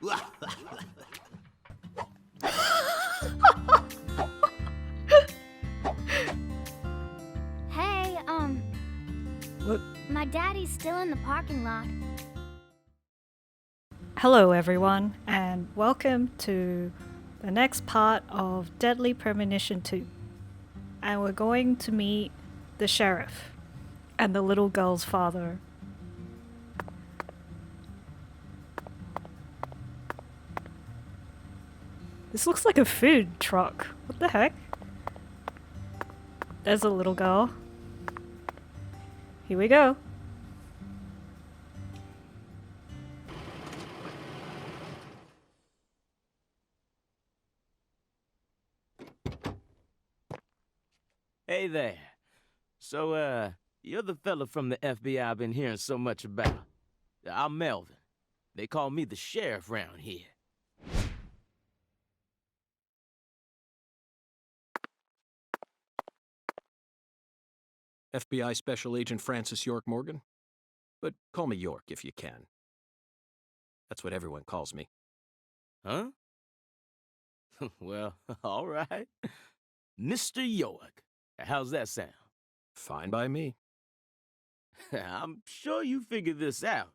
Hey, What? my daddy's still in the parking lot. Hello, everyone, and welcome to the next part of Deadly Premonition 2. And we're going to meet the sheriff and the little girl's father. This looks like a food truck. What the heck? There's a little girl. Here we go. Hey there. So, you're the fella from the FBI I've been hearing so much about. I'm Melvin. They call me the sheriff round here. FBI Special Agent Francis York Morgan? But call me York if you can. That's what everyone calls me. Huh? Well, all right. Mr. York. How's that sound? Fine by me. I'm sure you figured this out,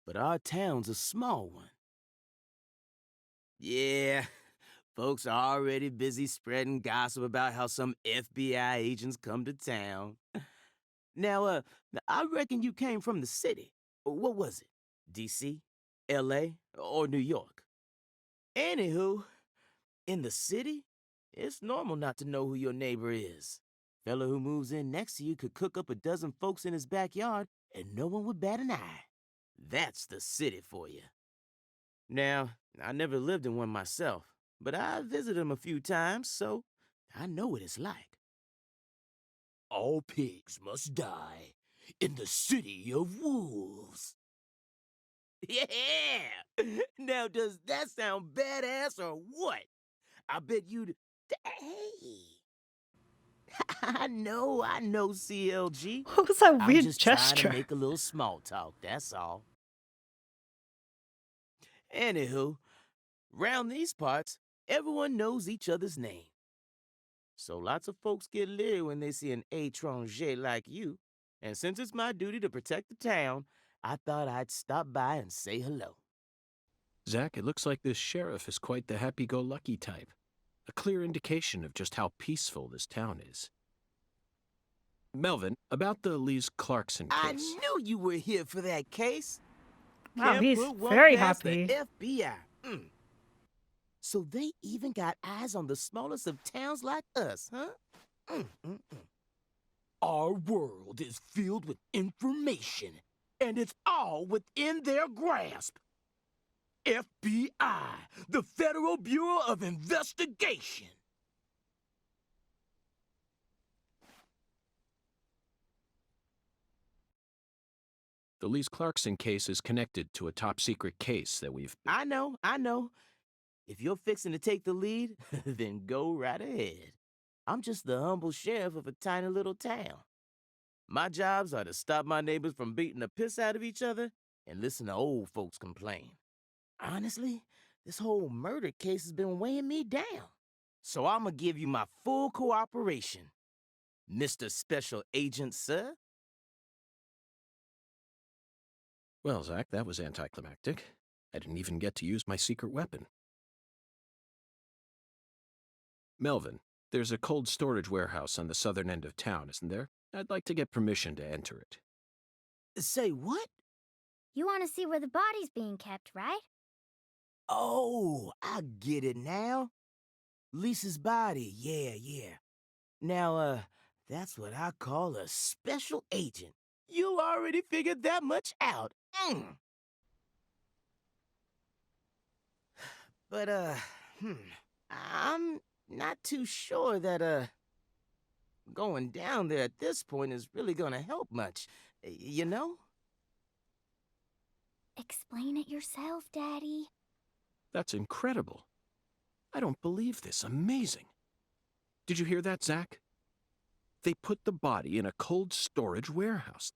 but our town's a small one. Yeah, folks are already busy spreading gossip about how some FBI agents come to town. Now, I reckon you came from the city. What was it? D.C., L.A., or New York? Anywho, in the city, it's normal not to know who your neighbor is. Fella who moves in next to you could cook up a dozen folks in his backyard and no one would bat an eye. That's the city for you. Now, I never lived in one myself, but I visited them a few times, so I know what it's like. All pigs must die in the city of wolves. Yeah! Now, does that sound badass or what? I bet you'd... Hey! I know, CLG. What was that I'm weird just trying gesture? to make a little small talk, that's all. Anywho, round these parts, everyone knows each other's name. So lots of folks get leery when they see an étranger like you. And since it's my duty to protect the town, I thought I'd stop by and say hello. Zack, it looks like this sheriff is quite the happy-go-lucky type. A clear indication of just how peaceful this town is. Melvin, about the Lise Clarkson case. I knew you were here for that case. Wow, Can't he's put one very past happy. The FBI. So they even got eyes on the smallest of towns like us, huh? Our world is filled with information, and it's all within their grasp. FBI, the Federal Bureau of Investigation. The Lise Clarkson case is connected to a top-secret case that we've... I know. If you're fixing to take the lead, then go right ahead. I'm just the humble sheriff of a tiny little town. My jobs are to stop my neighbors from beating the piss out of each other and listen to old folks complain. Honestly, this whole murder case has been weighing me down. So I'm gonna give you my full cooperation, Mr. Special Agent, sir. Well, Zack, that was anticlimactic. I didn't even get to use my secret weapon. Melvin, there's a cold storage warehouse on the southern end of town, isn't there? I'd like to get permission to enter it. Say what? You want to see where the body's being kept, right? Oh, I get it now. Lisa's body, yeah. Now, that's what I call a special agent. You already figured that much out. But, I'm not too sure that, going down there at this point is really gonna help much, you know? Explain it yourself, Daddy. That's incredible. I don't believe this. Amazing. Did you hear that, Zack? They put the body in a cold storage warehouse.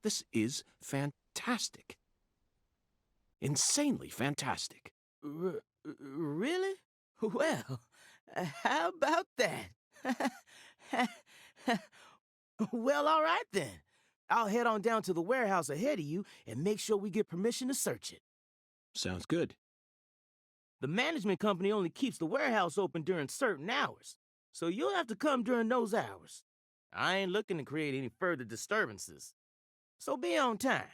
This is fantastic. Insanely fantastic. Really? Well, how about that? Well, all right then. I'll head on down to the warehouse ahead of you and make sure we get permission to search it. Sounds good. The management company only keeps the warehouse open during certain hours, so you'll have to come during those hours. I ain't looking to create any further disturbances. So be on time.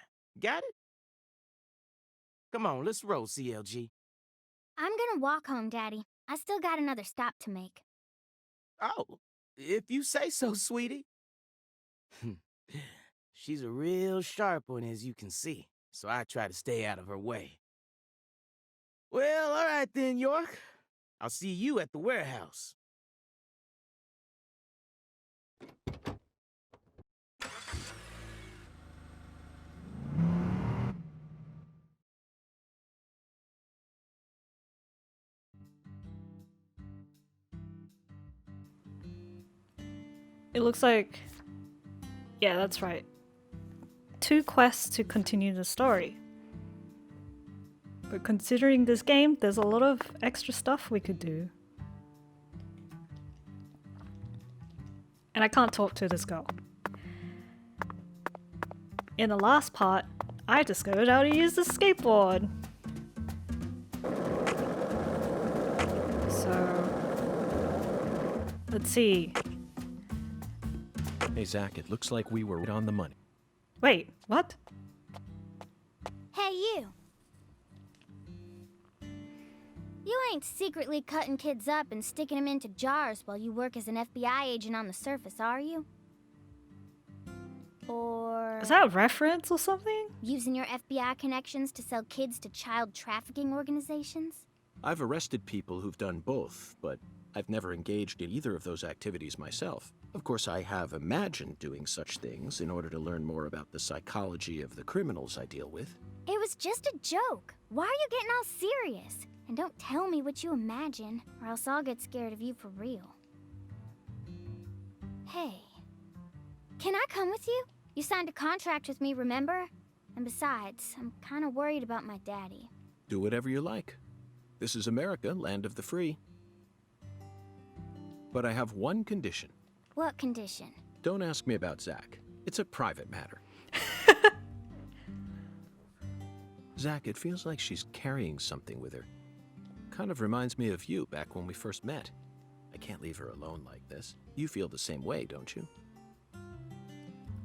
Got it? Come on, let's roll, CLG. I'm gonna walk home, Daddy. I still got another stop to make. Oh, if you say so, sweetie. She's a real sharp one, as you can see, so I try to stay out of her way. Well, all right then, York. I'll see you at the warehouse. It looks like... Yeah, that's right. 2 quests to continue the story. But considering this game, there's a lot of extra stuff we could do. And I can't talk to this girl. In the last part, I discovered how to use the skateboard. So... let's see. Hey, Zack, it looks like we were right on the money. Wait, what? Hey, you. You ain't secretly cutting kids up and sticking them into jars while you work as an FBI agent on the surface, are you? Or... Is that a reference or something? using your FBI connections to sell kids to child trafficking organizations? I've arrested people who've done both, but I've never engaged in either of those activities myself. Of course, I have imagined doing such things in order to learn more about the psychology of the criminals I deal with. It was just a joke. Why are you getting all serious? And don't tell me what you imagine, or else I'll get scared of you for real. Hey, can I come with you? You signed a contract with me, remember? And besides, I'm kind of worried about my daddy. Do whatever you like. This is America, land of the free. But I have one condition. What condition? Don't ask me about Zack. It's a private matter. Zack, it feels like she's carrying something with her. Kind of reminds me of you back when we first met. I can't leave her alone like this. You feel the same way, don't you?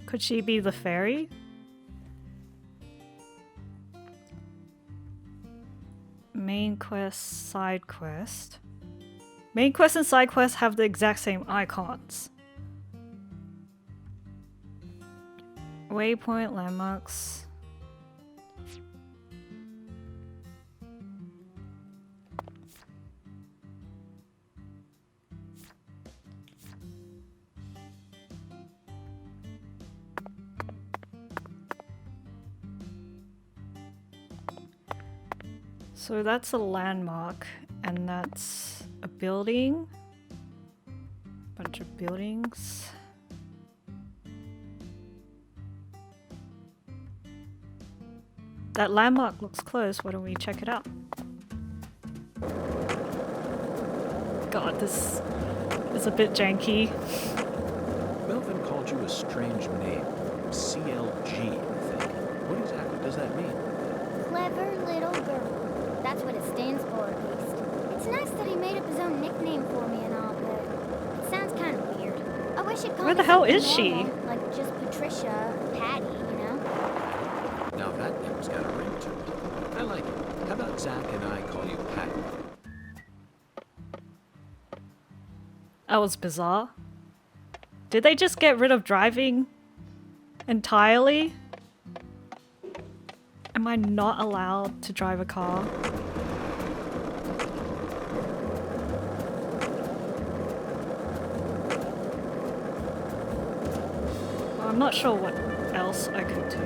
Could she be the fairy? Main quest, side quest. Main quest and side quest have the exact same icons. Waypoint, landmarks. So that's a landmark, and that's a building. Bunch of buildings. That landmark looks closed. Why don't we check it out? God, this is a bit janky. Melvin called you a strange name. CLG, I think. What exactly does that mean? Clever little girl. That's what it stands for, at least. It's nice that he made up his own nickname for me and all, but it sounds kind of weird. I wish it called Where me the hell something is she? normal, like just Patricia or Patty, you know? Now that name's got a ring to it. I like it. How about Zack and I call you Patty? That was bizarre. Did they just get rid of driving entirely? Am I not allowed to drive a car? Well, I'm not sure what else I could do.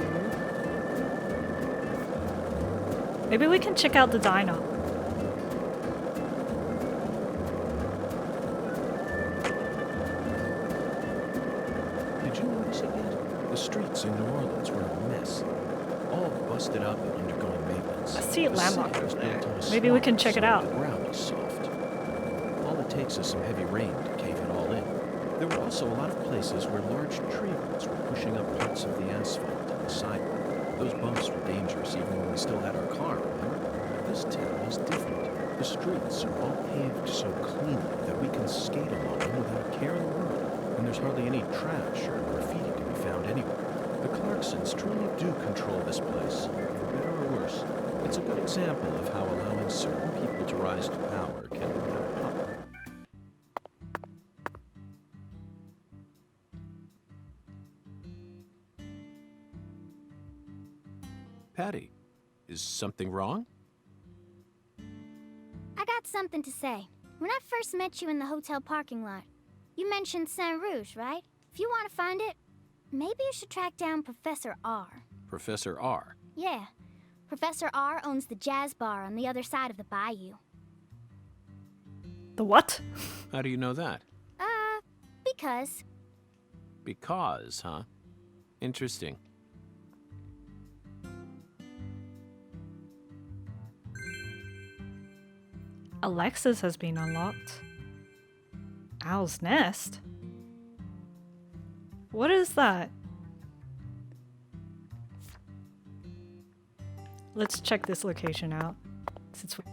Maybe we can check out the diner. Did you notice it yet? The streets in New Orleans were a mess. All busted up and undergoing maintenance. streets. I see a The landmark city was over built there. on a Maybe we swamp, can check it so out. The ground is soft. All it takes is some heavy rain to cave it all in. There were also a lot of places where large tree roots were pushing up parts of the asphalt and the sidewalk. Those bumps were dangerous even when we still had our car, remember? This town is different. The streets are all paved so cleanly that we can skate along them without a care in the world, and there's hardly any trash or graffiti to be found anywhere. The Clarksons truly do control this place, for better or worse. It's a good example of how allowing certain people to rise to power can have power. Patty, is something wrong? I got something to say. When I first met you in the hotel parking lot, you mentioned Saint Rouge, right? If you want to find it, maybe you should track down Professor R. Professor R. Yeah. Professor R owns the jazz bar on the other side of the bayou. The what? How do you know that? Because. Because, huh? Interesting. Alexis has been unlocked. Owl's nest? What is that? Let's check this location out. Since we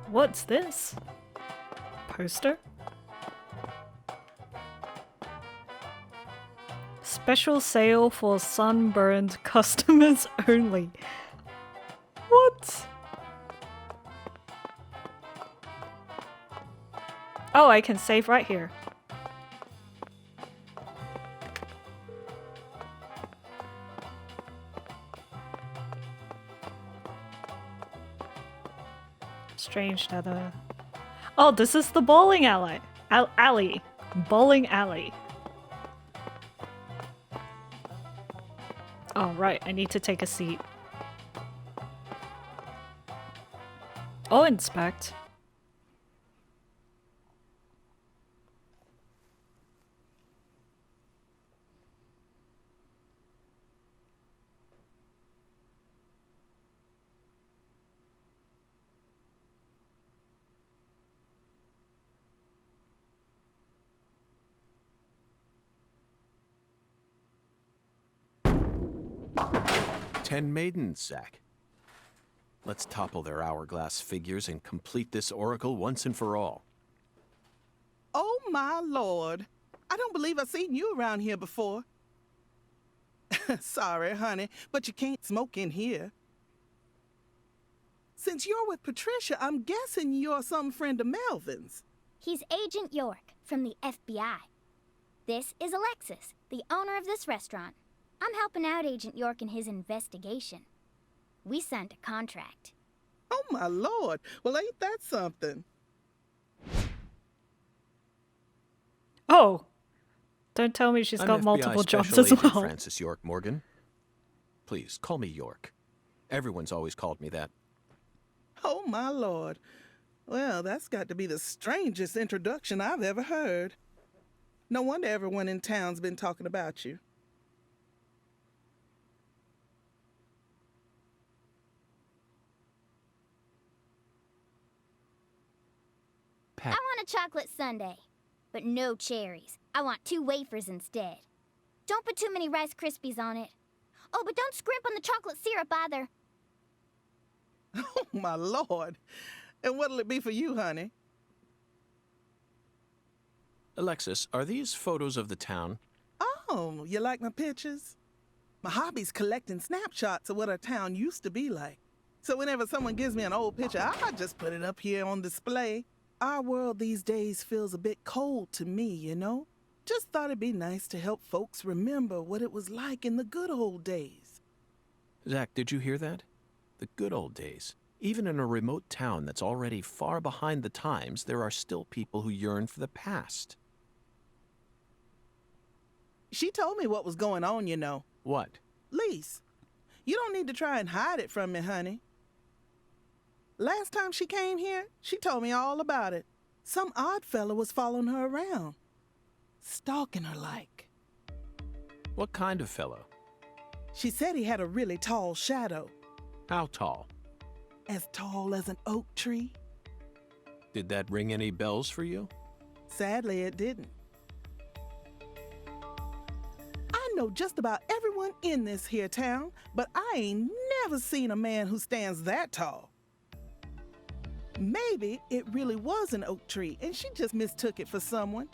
What's this? Poster? Special sale for sunburned customers only. What? Oh, I can save right here. Strange nether. Oh, this is the bowling alley. Alley. Bowling alley. Oh, right. I need to take a seat. Oh, inspect. Ten maidens, Zack. Let's topple their hourglass figures and complete this oracle once and for all. Oh, my lord. I don't believe I've seen you around here before. Sorry, honey, but you can't smoke in here. Since you're with Patricia, I'm guessing you're some friend of Melvin's. He's Agent York from the FBI. This is Alexis, the owner of this restaurant. I'm helping out Agent York in his investigation. We signed a contract. Oh, my lord. Well, ain't that something? Oh! Don't tell me she's I'm got FBI multiple jobs Special as Agent well. Francis York Morgan. Please, call me York. Everyone's always called me that. Oh, my lord. Well, that's got to be the strangest introduction I've ever heard. No wonder everyone in town's been talking about you. I want a chocolate sundae, but no cherries. I want 2 wafers instead. Don't put too many Rice Krispies on it. Oh, but don't scrimp on the chocolate syrup either. Oh, my lord. And what'll it be for you, honey? Alexis, are these photos of the town? Oh, you like my pictures? My hobby's collecting snapshots of what our town used to be like. So whenever someone gives me an old picture, I just put it up here on display. Our world these days feels a bit cold to me, you know? Just thought it'd be nice to help folks remember what it was like in the good old days. Zack, did you hear that? The good old days. Even in a remote town that's already far behind the times, there are still people who yearn for the past. She told me what was going on, you know. What? Lise, you don't need to try and hide it from me, honey. Last time she came here, she told me all about it. Some odd fella was following her around, stalking her like. What kind of fellow? She said he had a really tall shadow, How tall? as tall as an oak tree. Did that ring any bells for you? Sadly, it didn't. I know just about everyone in this here town, but I ain't never seen a man who stands that tall. Maybe it really was an oak tree and she just mistook it for someone.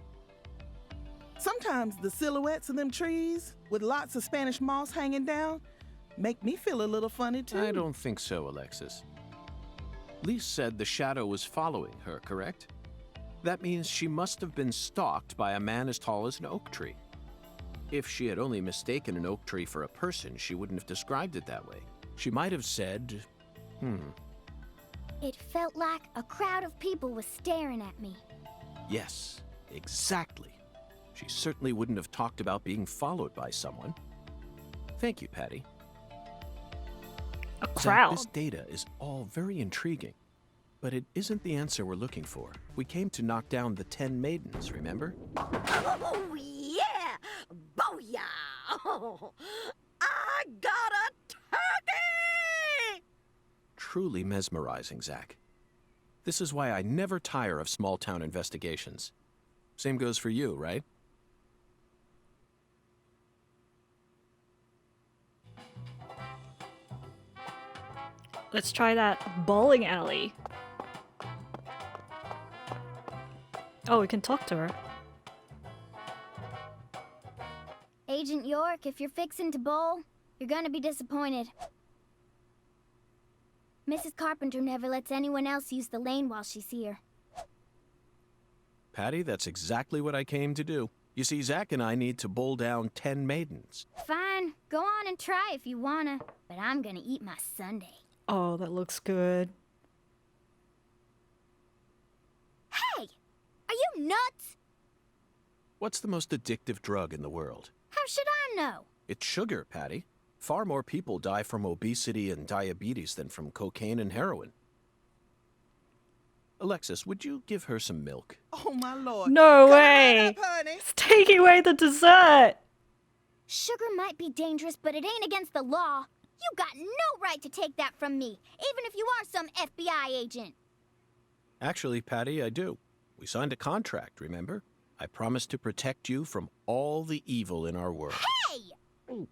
Sometimes the silhouettes of them trees with lots of Spanish moss hanging down make me feel a little funny too. I don't think so, Alexis. Lise said the shadow was following her, correct? That means she must have been stalked by a man as tall as an oak tree. If she had only mistaken an oak tree for a person, she wouldn't have described it that way. She might have said, It felt like a crowd of people was staring at me. Yes, exactly. She certainly wouldn't have talked about being followed by someone. Thank you, Patty. A Zack, crowd. this data is all very intriguing, but it isn't the answer we're looking for. We came to knock down the 10 maidens, remember? Oh, yeah! Booyah! Oh, I got a turkey! Truly mesmerizing, Zack. This is why I never tire of small-town investigations. Same goes for you, right? Let's try that bowling alley. Oh, we can talk to her. Agent York, if you're fixing to bowl, you're gonna be disappointed. Mrs. Carpenter never lets anyone else use the lane while she's here. Patty, that's exactly what I came to do. You see, Zack and I need to bowl down 10 maidens. Fine, go on and try if you wanna, but I'm gonna eat my sundae. Oh, that looks good. Hey! Are you nuts? What's the most addictive drug in the world? How should I know? It's sugar, Patty. Far more people die from obesity and diabetes than from cocaine and heroin. Alexis, would you give her some milk? Oh, my Lord. No Come way! on up, honey. It's taking away the dessert! Sugar might be dangerous, but it ain't against the law. You got no right to take that from me, even if you are some FBI agent. Actually, Patty, I do. We signed a contract, remember? I promised to protect you from all the evil in our world. Hey!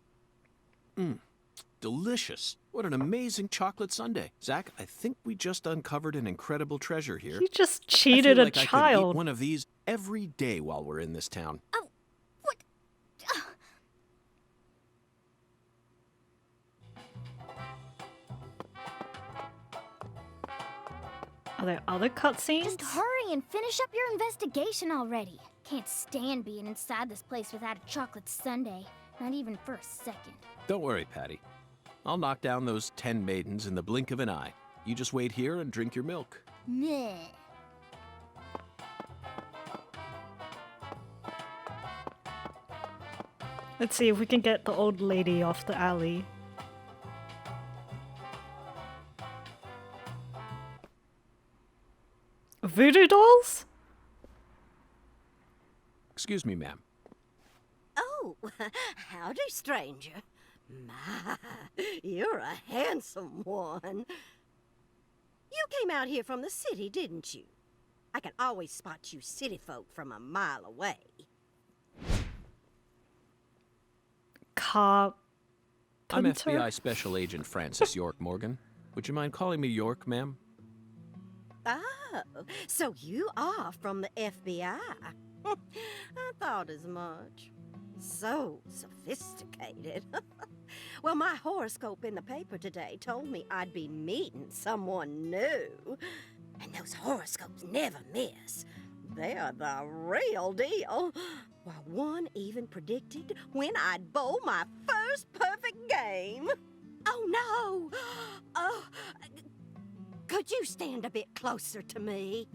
Delicious. What an amazing chocolate sundae. Zack, I think we just uncovered an incredible treasure here. You just I cheated feel a like I could eat child. one of these every day while we're in this town. Oh, what? Are there other cutscenes? Just hurry and finish up your investigation already. Can't stand being inside this place without a chocolate sundae. Not even for a second. Don't worry, Patty. I'll knock down those 10 maidens in the blink of an eye. You just wait here and drink your milk. Meh. Let's see if we can get the old lady off the alley. Voodoo dolls? Excuse me, ma'am. Oh, howdy, stranger. My, you're a handsome one. You came out here from the city, didn't you? I can always spot you city folk from a mile away. Penter? I'm FBI Special Agent Francis York Morgan. Would you mind calling me York, ma'am? Oh, so you are from the FBI. I thought as much. So sophisticated. Well, my horoscope in the paper today told me I'd be meeting someone new. And those horoscopes never miss. They're the real deal. Well, one even predicted when I'd bowl my first perfect game. Oh, no. Oh, could you stand a bit closer to me?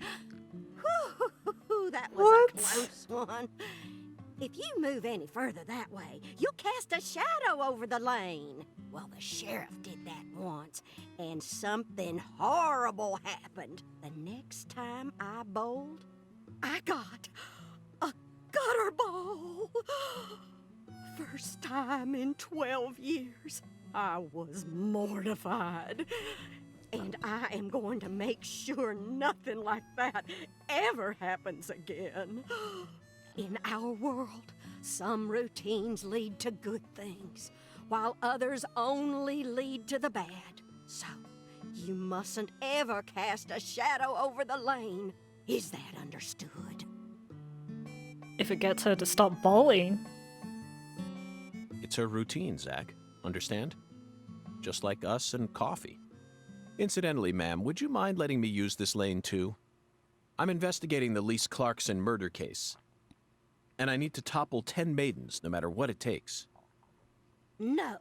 Whew, that was What? a close one. If you move any further that way, you'll cast a shadow over the lane. Well, the sheriff did that once, and something horrible happened. The next time I bowled, I got a gutter ball. First time in 12 years. I was mortified. And I am going to make sure nothing like that ever happens again. In our world, some routines lead to good things, while others only lead to the bad. So, you mustn't ever cast a shadow over the lane. Is that understood? If it gets her to stop bowling. It's her routine, Zack. Understand? Just like us and coffee. Incidentally, ma'am, would you mind letting me use this lane too? I'm investigating the Lise Clarkson murder case. And I need to topple 10 maidens, no matter what it takes. No,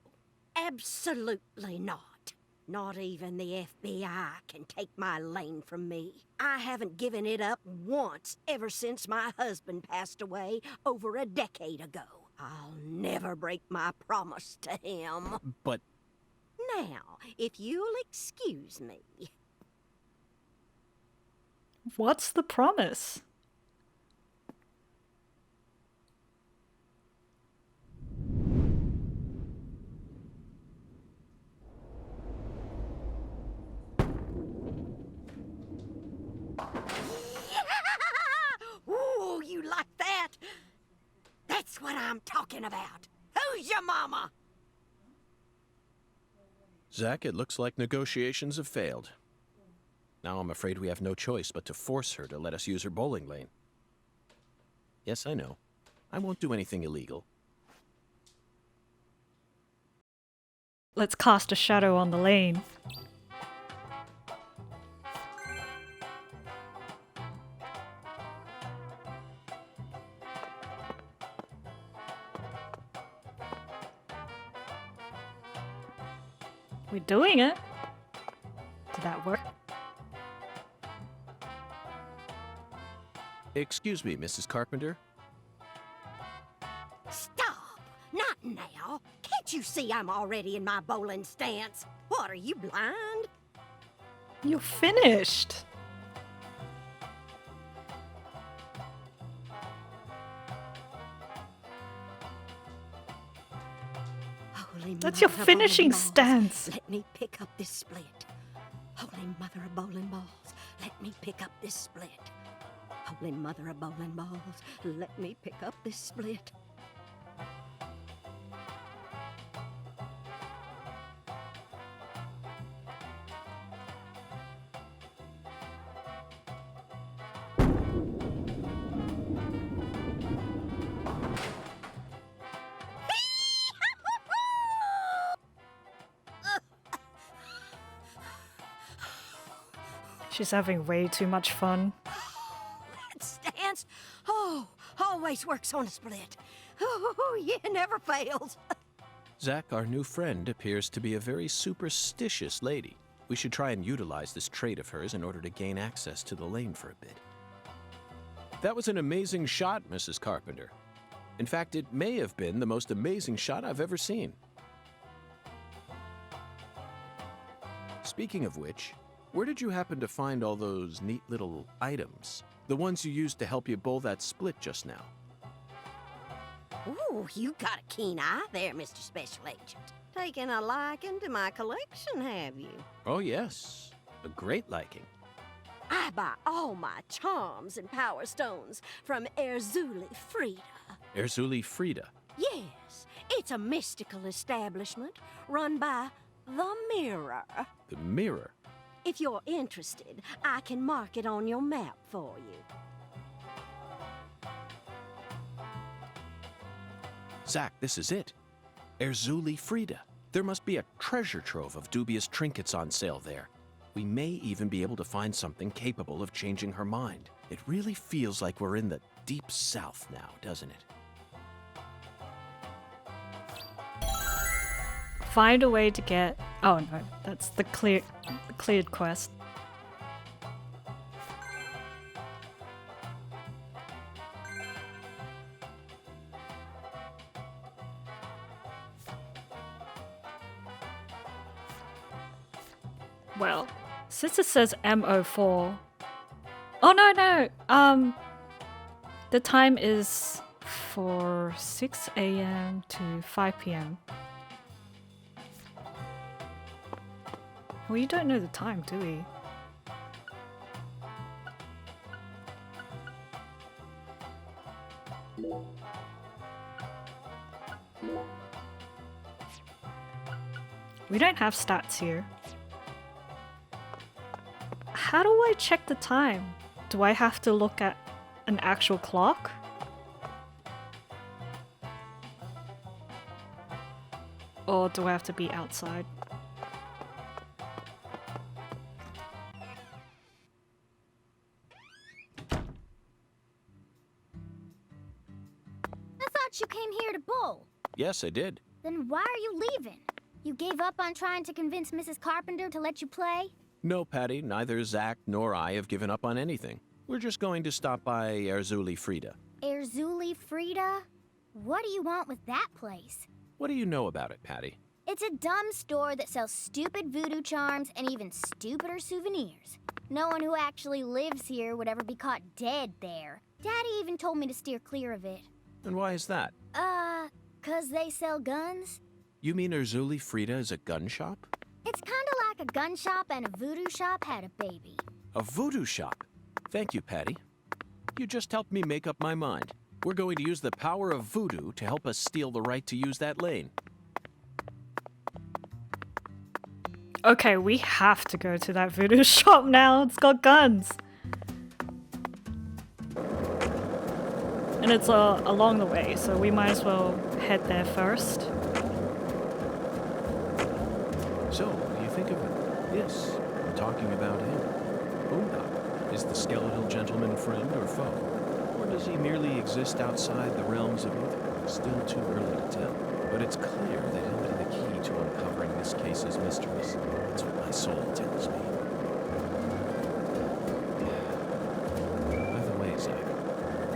absolutely not. Not even the FBI can take my lane from me. I haven't given it up once ever since my husband passed away over a decade ago. I'll never break my promise to him. But Now, if you'll excuse me. What's the promise? Ooh, you like that? That's what I'm talking about. Who's your mama? Zack, it looks like negotiations have failed. Now I'm afraid we have no choice but to force her to let us use her bowling lane. Yes, I know. I won't do anything illegal. Let's cast a shadow on the lane. We're doing it. Did that work? Excuse me, Mrs. Carpenter. Stop! Not now. Can't you see I'm already in my bowling stance? What, are you blind? You're finished. Holy That's your mother of finishing bowling balls, stance. Let me pick up this split. Holy mother of bowling balls, let me pick up this split. Holy mother of bowling balls, let me pick up this split. She's having way too much fun. That stance, always works on a split. Oh, yeah, never fails. Zack, our new friend, appears to be a very superstitious lady. We should try and utilize this trait of hers in order to gain access to the lane for a bit. That was an amazing shot, Mrs. Carpenter. In fact, it may have been the most amazing shot I've ever seen. Speaking of which, where did you happen to find all those neat little items? The ones you used to help you bowl that split just now? Ooh, you got a keen eye there, Mr. Special Agent. Taking a liking to my collection, have you? Oh, yes. A great liking. I buy all my charms and power stones from Erzuli Frida. Erzuli Frida. Yes, it's a mystical establishment run by the Mirror. The mirror. If you're interested, I can mark it on your map for you. Zack, this is it. Erzuli Frida. There must be a treasure trove of dubious trinkets on sale there. We may even be able to find something capable of changing her mind. It really feels like we're in the deep south now, doesn't it? Find a way to get... Oh no, that's the cleared quest. Well, since it says MO4. Oh no. The time is for 6 a.m. to 5 p.m. We don't know the time, do we? We don't have stats here. How do I check the time? Do I have to look at an actual clock? Or do I have to be outside? I thought you came here to bowl. Yes, I did. Then why are you leaving? You gave up on trying to convince Mrs. Carpenter to let you play? No, Patty, neither Zack nor I have given up on anything. We're just going to stop by Erzuli Frida. Erzuli Frida? What do you want with that place? What do you know about it, Patty? It's a dumb store that sells stupid voodoo charms and even stupider souvenirs. No one who actually lives here would ever be caught dead there. Daddy even told me to steer clear of it. And why is that? 'Cause they sell guns? You mean Erzuli Frida is a gun shop? It's kinda like a gun shop and a voodoo shop had a baby. A voodoo shop? Thank you, Patty. You just helped me make up my mind. We're going to use the power of voodoo to help us steal the right to use that lane. Okay, we have to go to that voodoo shop now. It's got guns. And it's along the way, so we might as well head there first. So, what do you think of it? Yes, I'm talking about him. Boondock. Is the skeletal gentleman friend or foe? Or does he merely exist outside the realms of ether? Still too early to tell. But it's clear that he'll be the key to uncovering this case's mysteries. That's what my soul tells me. By the way, Zack,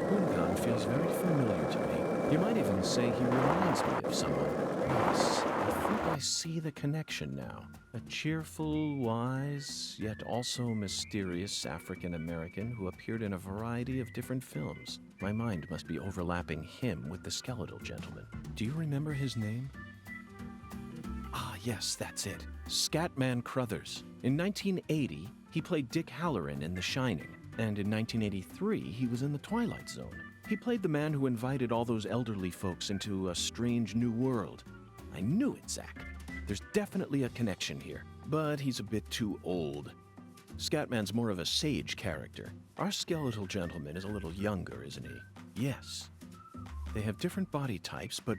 Boondock feels very familiar to me. You might even say he reminds me of someone. Yes, I think I see the connection now. A cheerful, wise, yet also mysterious African-American who appeared in a variety of different films. My mind must be overlapping him with the skeletal gentleman. Do you remember his name? Ah, yes, that's it. Scatman Crothers. In 1980, he played Dick Halloran in The Shining. And in 1983, he was in The Twilight Zone. He played the man who invited all those elderly folks into a strange new world. I knew it, Zack. There's definitely a connection here, but he's a bit too old. Scatman's more of a sage character. Our skeletal gentleman is a little younger, isn't he? Yes. They have different body types, but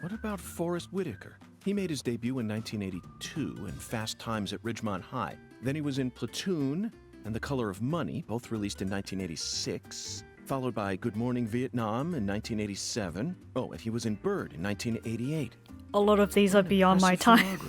what about Forrest Whitaker? He made his debut in 1982 in Fast Times at Ridgemont High. Then he was in Platoon and The Color of Money, both released in 1986. Followed by Good Morning Vietnam in 1987. Oh, and he was in Bird in 1988. A lot of these are beyond my time.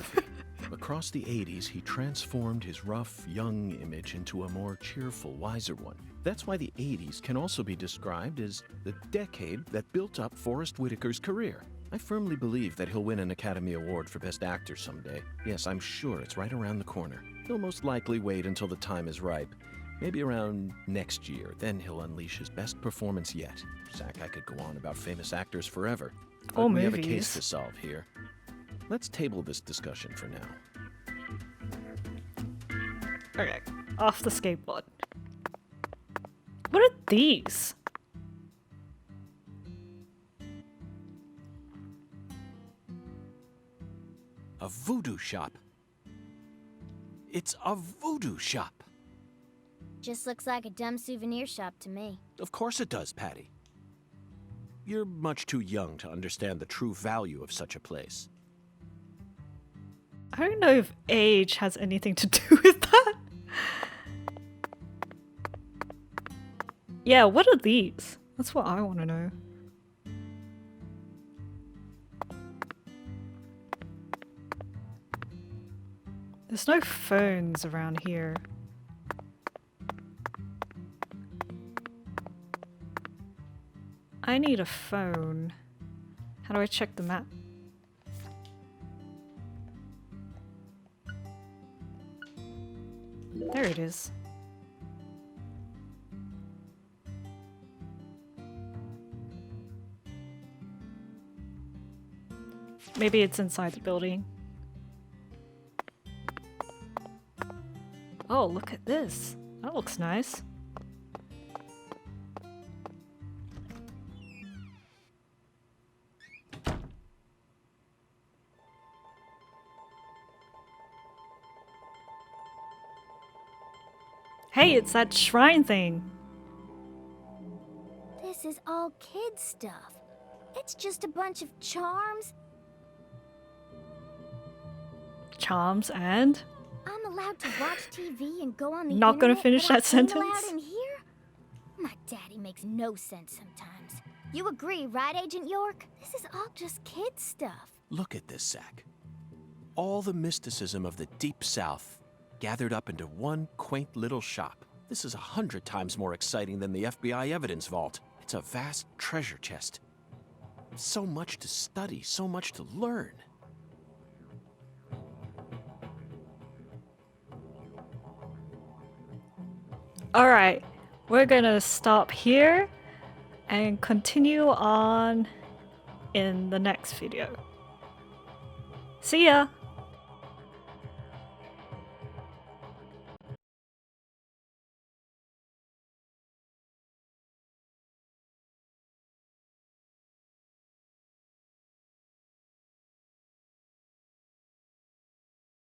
Across the 80s, he transformed his rough, young image into a more cheerful, wiser one. That's why the 80s can also be described as the decade that built up Forrest Whitaker's career. I firmly believe that he'll win an Academy Award for Best Actor someday. Yes, I'm sure it's right around the corner. He'll most likely wait until the time is ripe. Maybe around next year, then he'll unleash his best performance yet. Zack, I could go on about famous actors forever. But we have a case to solve here. Let's table this discussion for now. Okay, off the skateboard. What are these? A voodoo shop. It's a voodoo shop. Just looks like a dumb souvenir shop to me. Of course it does, Patty. You're much too young to understand the true value of such a place. I don't know if age has anything to do with that. Yeah, what are these? That's what I want to know. There's no phones around here. I need a phone. How do I check the map? There it is. Maybe it's inside the building. Oh, look at this. That looks nice. Hey, it's that shrine thing. This is all kid stuff. It's just a bunch of charms. Charms and... I'm allowed to watch TV and go on the Not gonna internet, finish but that I ain't sentence? allowed in here? My daddy makes no sense sometimes. You agree, right, Agent York? This is all just kid stuff. Look at this, Zack. All the mysticism of the Deep South gathered up into one quaint little shop. This is 100 times more exciting than the FBI evidence vault. It's a vast treasure chest. So much to study, so much to learn. Alright, we're gonna stop here and continue on in the next video. See ya!